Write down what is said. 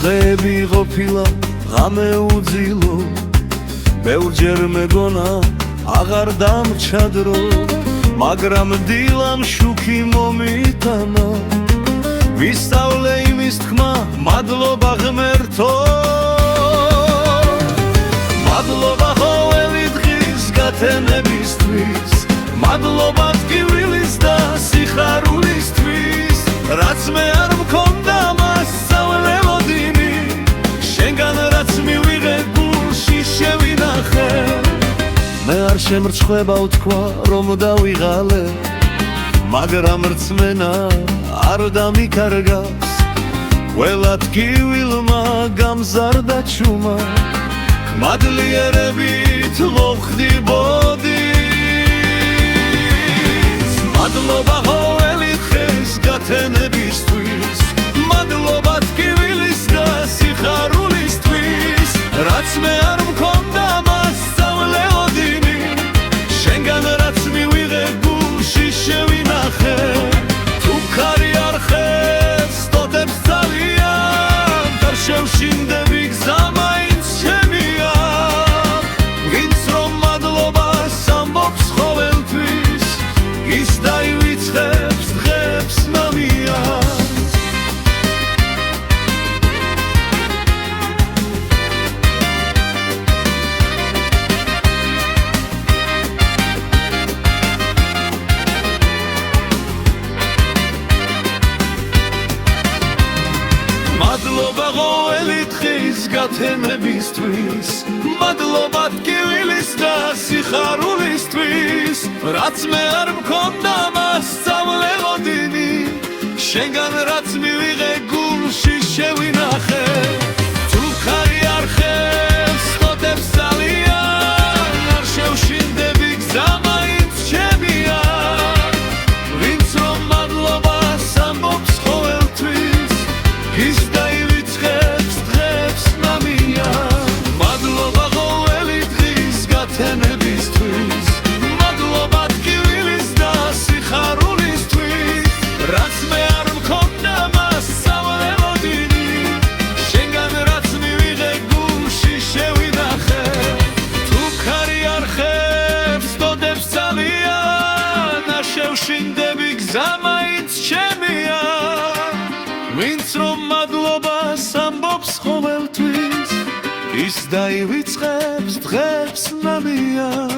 დღეები ყოფილა ღამე უძილო ბევრჯერ მეგონა აღარ დამრჩა დრო მაგრამ დილამ შუქი მომიტანა ვისწავლე იმის თქმა მადლობა ღმერთო მადლობა ყოველი დღის გათენებისთვის მადლობა ტკივილის და სიხარულისთვის რაც მე არ მქონდა მასწავლე მოდინი შენგან რაც მივიღე გულში შევინახე მე არ შემრცხვება უთქვა რომ დავიღალე მაგრამ რწმენა არ დამიკარგავს ყველა ტკივილმა გამზარდა ჩუმა მადლიერებით მოხდი ბოდის მადლობა ყოველი დღის გათენებისთვის მადლობა ტკივილის და სიხარულისთვის რაც მე არ მქონდა მასწავლე ოდინი შენგან რაც მივიღე გულში შევინახე თუ ხარი არ ხებს სტოდებს ძალიან და შევშინდები გზა მაინც ჩემია ვინც რომ მადლობას ამბობს ყოველთვის ის დაივიწყებს დღებს მამიას მადლობა ყოველი დღის გათენებისთვის მადლობა ტკივილის და სიხარულისთვის რაც მე არ მქონდა მასწავლე მოდინი შენგან რაც მივიღე გულში შევინახე თუ ხარი არ ხებს სტოდებს ძალიან არ შევშინდები გზა მაინც ჩემია ვინც რომ მადლობას ამბობს ყოველთვის ის დაივიწყებს დღებს მამია მადლობა ყოველი დღის გათენებისთვის მადლობა ტკივილის და სიხარულისთვის რაც მე არ მქონდა მასწავლე მოდინი შენგან რაც მივიღე გულში შევინახე თუ ხარი არ ხებს სტოდებს ძალიან არ შევშინდები გზა მაინც ჩემია ვინც რომ მადლობას ამბობს ყოველთვის ის დაივიწყებს დღებს მამია